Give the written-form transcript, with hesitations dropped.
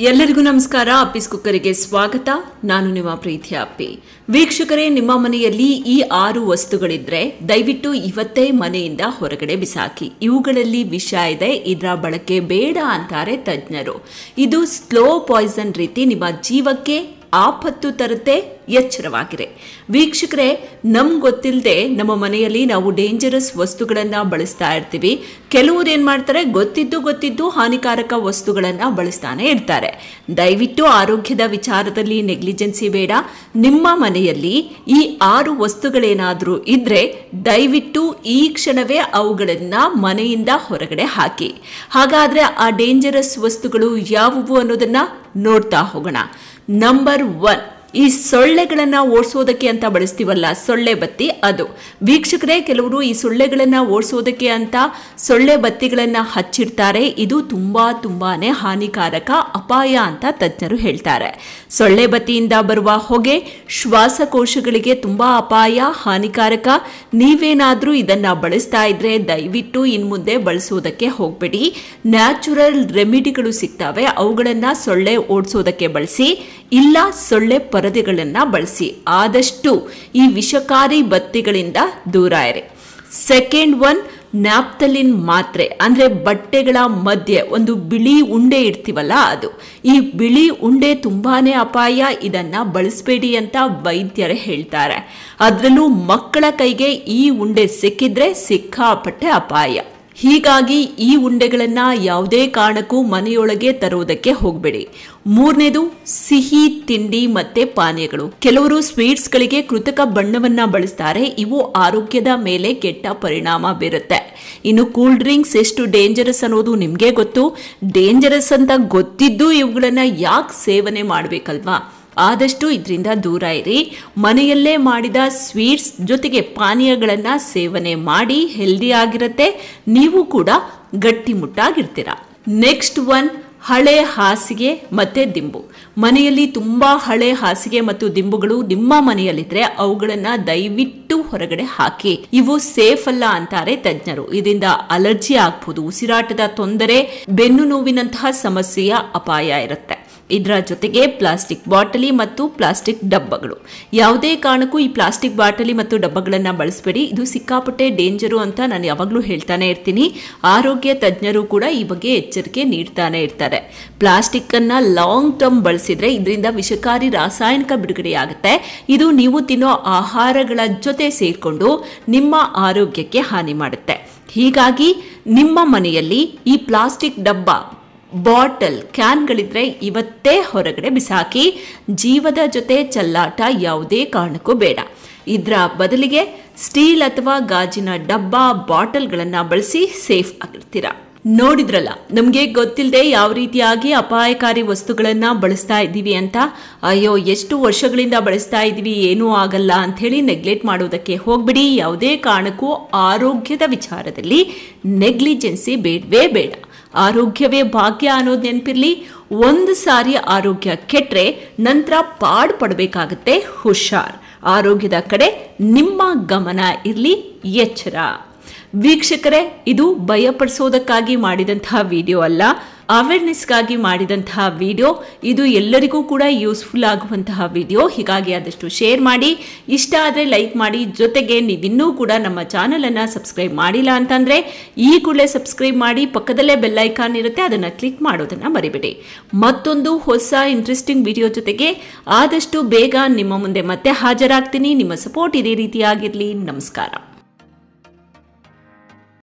ಎಲ್ಲರಿಗೂ ನಮಸ್ಕಾರ. ಅಪ್ಪಿಸ್ ಕುಕ್ಕರಿಗೆ ಸ್ವಾಗತ. ನಾನು ನಿಮ್ಮ ಪ್ರೀತಿಯ ಅಪ್ಪಿ. ವೀಕ್ಷಕರೇ, ನಿಮ್ಮ ಮನೆಯಲ್ಲಿ ಈ 6 ವಸ್ತುಗಳಿದ್ರೆ ದಯವಿಟ್ಟು ಇವತ್ತೇ ಮನೆಯಿಂದ ಹೊರಗಡೆ ಬಿಸಾಕಿ. ಇವುಗಳಲ್ಲಿ ವಿಷ ಇದೆ, ಇದರ ಬಳಕೆ ಬೇಡ ಅಂತಾರೆ ತಜ್ಞರು. ಇದು ಸ್ಲೋ ಪಾಯ್ಸನ್ ರೀತಿ ನಿಮ್ಮ ಜೀವಕ್ಕೆ ಆಪತ್ತು ತರುತ್ತೆ, ಎಚ್ಚರವಾಗಿರೆ. ವೀಕ್ಷಕರೇ, ನಮ್ಗೆ ಗೊತ್ತಿಲ್ಲದೆ ನಮ್ಮ ಮನೆಯಲ್ಲಿ ನಾವು ಡೇಂಜರಸ್ ವಸ್ತುಗಳನ್ನು ಬಳಸ್ತಾ ಇರ್ತೀವಿ. ಕೆಲವರು ಏನು ಮಾಡ್ತಾರೆ, ಗೊತ್ತಿದ್ದು ಹಾನಿಕಾರಕ ವಸ್ತುಗಳನ್ನು ಬಳಸ್ತಾನೆ ಇರ್ತಾರೆ. ದಯವಿಟ್ಟು ಆರೋಗ್ಯದ ವಿಚಾರದಲ್ಲಿ ನೆಗ್ಲಿಜೆನ್ಸಿ ಬೇಡ. ನಿಮ್ಮ ಮನೆಯಲ್ಲಿ ಈ 6 ವಸ್ತುಗಳೇನಾದರೂ ಇದ್ರೆ ದಯವಿಟ್ಟು ಈ ಕ್ಷಣವೇ ಅವುಗಳನ್ನು ಮನೆಯಿಂದ ಹೊರಗಡೆ ಹಾಕಿ. ಹಾಗಾದ್ರೆ ಆ ಡೇಂಜರಸ್ ವಸ್ತುಗಳು ಯಾವುವು ಅನ್ನೋದನ್ನ ನೋಡ್ತಾ ಹೋಗೋಣ. ನಂಬರ್ 1, ಈ ಸೊಳ್ಳೆಗಳನ್ನ ಓಡಿಸೋದಕ್ಕೆ ಅಂತ ಬಳಸ್ತೀವಲ್ಲ, ಸೊಳ್ಳೆ ಬತ್ತಿ. ಅದು ವೀಕ್ಷಕರೇ, ಕೆಲವರು ಈ ಸೊಳ್ಳೆಗಳನ್ನ ಓಡಿಸೋದಕ್ಕೆ ಅಂತ ಸೊಳ್ಳೆ ಬತ್ತಿಗಳನ್ನ ಹಚ್ಚಿರ್ತಾರೆ. ಇದು ತುಂಬಾನೇ ಹಾನಿಕಾರಕ, ಅಪಾಯ ಅಂತ ತಜ್ಞರು ಹೇಳ್ತಾರೆ. ಸೊಳ್ಳೆ ಬತ್ತಿಯಿಂದ ಬರುವ ಹೊಗೆ ಶ್ವಾಸಕೋಶಗಳಿಗೆ ತುಂಬಾ ಅಪಾಯ, ಹಾನಿಕಾರಕ. ನೀವೇನಾದ್ರೂ ಇದನ್ನ ಬಳಸ್ತಾ ಇದ್ರೆ ದಯವಿಟ್ಟು ಇನ್ಮುಂದೆ ಬಳಸೋದಕ್ಕೆ ಹೋಗ್ಬೇಡಿ. ನ್ಯಾಚುರಲ್ ರೆಮಿಡಿಗಳು ಸಿಗ್ತವೆ, ಅವುಗಳನ್ನ ಸೊಳ್ಳೆ ಓಡಿಸೋದಕ್ಕೆ ಬಳಸಿ. ಇಲ್ಲ ಸೊಳ್ಳೆ ಪರದೆಗಳನ್ನ ಬಳಸಿ. ಆದಷ್ಟು ಈ ವಿಷಕಾರಿ ಬತ್ತಿಗಳಿಂದ ದೂರ ಇರಿ. ಸೆಕೆಂಡ್ 1, ನ್ಯಾಪ್ತಲಿನ್ ಮಾತ್ರೆ. ಅಂದ್ರೆ ಬಟ್ಟೆಗಳ ಮಧ್ಯೆ ಒಂದು ಬಿಳಿ ಉಂಡೆ ಇಡ್ತೀವಲ್ಲ, ಅದು. ಈ ಬಿಳಿ ಉಂಡೆ ತುಂಬಾನೇ ಅಪಾಯ, ಇದನ್ನ ಬಳಸಬೇಡಿ ಅಂತ ವೈದ್ಯರೇ ಹೇಳ್ತಾರೆ. ಅದರಲ್ಲೂ ಮಕ್ಕಳ ಕೈಗೆ ಈ ಉಂಡೆ ಸಿಕ್ಕಿದ್ರೆ ಸಿಕ್ಕಾಪಟ್ಟೆ ಅಪಾಯ. ಹೀಗಾಗಿ ಈ ಉಂಡೆಗಳನ್ನ ಯಾವುದೇ ಕಾರಣಕ್ಕೂ ಮನೆಯೊಳಗೆ ತರುವುದಕ್ಕೆ ಹೋಗಬೇಡಿ. ಮೂರನೇದು, ಸಿಹಿ ತಿಂಡಿ ಮತ್ತೆ ಪಾನೀಯಗಳು. ಕೆಲವರು ಸ್ವೀಟ್ಸ್ ಗಳಿಗೆ ಕೃತಕ ಬಣ್ಣವನ್ನ ಬಳಸ್ತಾರೆ. ಇವು ಆರೋಗ್ಯದ ಮೇಲೆ ಕೆಟ್ಟ ಪರಿಣಾಮ ಬೀರುತ್ತೆ. ಇನ್ನು ಕೂಲ್ ಡ್ರಿಂಕ್ಸ್ ಎಷ್ಟು ಡೇಂಜರಸ್ ಅನ್ನೋದು ನಿಮ್ಗೆ ಗೊತ್ತು. ಡೇಂಜರಸ್ ಅಂತ ಗೊತ್ತಿದ್ದು ಇವುಗಳನ್ನ ಯಾಕೆ ಸೇವನೆ ಮಾಡ್ಬೇಕಲ್ವಾ? ಆದಷ್ಟು ಇದರಿಂದ ದೂರ ಇರಿ. ಮನೆಯಲ್ಲೇ ಮಾಡಿದ ಸ್ವೀಟ್ಸ್ ಜೊತೆಗೆ ಪಾನೀಯಗಳನ್ನ ಸೇವನೆ ಮಾಡಿ. ಹೆಲ್ದಿ ಆಗಿರುತ್ತೆ, ನೀವು ಕೂಡ ಗಟ್ಟಿಮುಟ್ಟಾಗಿರ್ತೀರ. ನೆಕ್ಸ್ಟ್ 1, ಹಳೆ ಹಾಸಿಗೆ ಮತ್ತೆ ದಿಂಬು. ಮನೆಯಲ್ಲಿ ತುಂಬಾ ಹಳೆ ಹಾಸಿಗೆ ಮತ್ತು ದಿಂಬುಗಳು ನಿಮ್ಮ ಮನೆಯಲ್ಲಿದ್ರೆ ಅವುಗಳನ್ನ ದಯವಿಟ್ಟು ಹೊರಗಡೆ ಹಾಕಿ. ಇವು ಸೇಫ್ ಅಲ್ಲ ಅಂತಾರೆ ತಜ್ಞರು. ಇದರಿಂದ ಅಲರ್ಜಿ ಆಗ್ಬಹುದು, ಉಸಿರಾಟದ ತೊಂದರೆ, ಬೆನ್ನು ನೋವಿನಂತಹ ಸಮಸ್ಯೆಯ ಅಪಾಯ ಇರುತ್ತೆ. ಇದರ ಜೊತೆಗೆ ಪ್ಲಾಸ್ಟಿಕ್ ಬಾಟಲಿ ಮತ್ತು ಪ್ಲಾಸ್ಟಿಕ್ ಡಬ್ಬಗಳು. ಯಾವುದೇ ಕಾರಣಕ್ಕೂ ಈ ಪ್ಲಾಸ್ಟಿಕ್ ಬಾಟಲಿ ಮತ್ತು ಡಬ್ಬಗಳನ್ನ ಬಳಸಬೇಡಿ. ಇದು ಸಿಕ್ಕಾಪಟ್ಟೆ ಡೇಂಜರು ಅಂತ ನಾನು ಯಾವಾಗಲೂ ಹೇಳ್ತಾನೆ ಇರ್ತೀನಿ. ಆರೋಗ್ಯ ತಜ್ಞರು ಕೂಡ ಈ ಬಗ್ಗೆ ಎಚ್ಚರಿಕೆ ನೀಡ್ತಾನೆ ಇರ್ತಾರೆ. ಪ್ಲಾಸ್ಟಿಕ್ ಅನ್ನ ಲಾಂಗ್ ಟರ್ಮ್ ಬಳಸಿದ್ರೆ ಇದರಿಂದ ವಿಷಕಾರಿ ರಾಸಾಯನಿಕ ಬಿಡುಗಡೆಯಾಗುತ್ತೆ. ಇದು ನೀವು ತಿನ್ನೋ ಆಹಾರಗಳ ಜೊತೆ ಸೇರ್ಕೊಂಡು ನಿಮ್ಮ ಆರೋಗ್ಯಕ್ಕೆ ಹಾನಿ ಮಾಡುತ್ತೆ. ಹೀಗಾಗಿ ನಿಮ್ಮ ಮನೆಯಲ್ಲಿ ಈ ಪ್ಲಾಸ್ಟಿಕ್ ಡಬ್ಬ, ಬಾಟಲ್, ಕ್ಯಾನ್ಗಳಿದ್ರೆ ಇವತ್ತೇ ಹೊರಗಡೆ ಬಿಸಾಕಿ. ಜೀವದ ಜೊತೆ ಚೆಲ್ಲಾಟ ಯಾವುದೇ ಕಾರಣಕ್ಕೂ ಬೇಡ. ಇದರ ಬದಲಿಗೆ ಸ್ಟೀಲ್ ಅಥವಾ ಗಾಜಿನ ಡಬ್ಬ, ಬಾಟಲ್ಗಳನ್ನ ಬಳಸಿ ಸೇಫ್ ಆಗಿರ್ತೀರಾ. ನೋಡಿದ್ರಲ್ಲ, ನಮ್ಗೆ ಗೊತ್ತಿಲ್ಲದೆ ಯಾವ ರೀತಿಯಾಗಿ ಅಪಾಯಕಾರಿ ವಸ್ತುಗಳನ್ನ ಬಳಸ್ತಾ ಇದ್ದೀವಿ ಅಂತ. ಅಯ್ಯೋ, ಎಷ್ಟು ವರ್ಷಗಳಿಂದ ಬಳಸ್ತಾ ಇದೀವಿ, ಏನೂ ಆಗಲ್ಲ ಅಂತ ಹೇಳಿ ನೆಗ್ಲೆಕ್ಟ್ ಮಾಡೋದಕ್ಕೆ ಹೋಗ್ಬಿಡಿ. ಯಾವುದೇ ಕಾರಣಕ್ಕೂ ಆರೋಗ್ಯದ ವಿಚಾರದಲ್ಲಿ ನೆಗ್ಲಿಜೆನ್ಸಿ ಬೇಡವೇ ಬೇಡ. ಆರೋಗ್ಯವೇ ಭಾಗ್ಯ ಅನ್ನೋದು ನೆನಪಿರ್ಲಿ. ಒಂದು ಸಾರಿ ಆರೋಗ್ಯ ಕೆಟ್ರೆ ನಂತರ ಪಾಡ್ ಪಡಬೇಕಾಗತ್ತೆ. ಹುಷಾರ್. ಆರೋಗ್ಯದ ಕಡೆ ನಿಮ್ಮ ಗಮನ ಇರ್ಲಿ, ಎಚ್ಚರ. ವೀಕ್ಷಕರೇ, ಇದು ಭಯಪಡಿಸೋದಕ್ಕಾಗಿ ಮಾಡಿದಂತಹ ವಿಡಿಯೋ ಅಲ್ಲ, ಅವೇರ್ನೆಸ್ಗಾಗಿ ಮಾಡಿದಂತಹ ವಿಡಿಯೋ. ಇದು ಎಲ್ಲರಿಗೂ ಕೂಡ ಯೂಸ್ಫುಲ್ ಆಗುವಂತಹ ವಿಡಿಯೋ. ಹೀಗಾಗಿ ಆದಷ್ಟು ಶೇರ್ ಮಾಡಿ. ಇಷ್ಟ ಆದರೆ ಲೈಕ್ ಮಾಡಿ. ಜೊತೆಗೆ ನೀವಿನ್ನೂ ಕೂಡ ನಮ್ಮ ಚಾನೆಲ್ ಅನ್ನ ಸಬ್ಸ್ಕ್ರೈಬ್ ಮಾಡಿಲ್ಲ ಅಂತಂದ್ರೆ ಈ ಕೂಡಲೇ ಸಬ್ಸ್ಕ್ರೈಬ್ ಮಾಡಿ. ಪಕ್ಕದಲ್ಲೇ ಬೆಲ್ ಐಕಾನ್ ಇರುತ್ತೆ, ಅದನ್ನ ಕ್ಲಿಕ್ ಮಾಡೋದನ್ನ ಮರಿಬೇಡಿ. ಮತ್ತೊಂದು ಹೊಸ ಇಂಟ್ರೆಸ್ಟಿಂಗ್ ವಿಡಿಯೋ ಜೊತೆಗೆ ಆದಷ್ಟು ಬೇಗ ನಿಮ್ಮ ಮುಂದೆ ಮತ್ತೆ ಹಾಜರಾಗ್ತೀನಿ. ನಿಮ್ಮ ಸಪೋರ್ಟ್ ಇದೇ ರೀತಿಯಾಗಿರ್ಲಿ. ನಮಸ್ಕಾರ.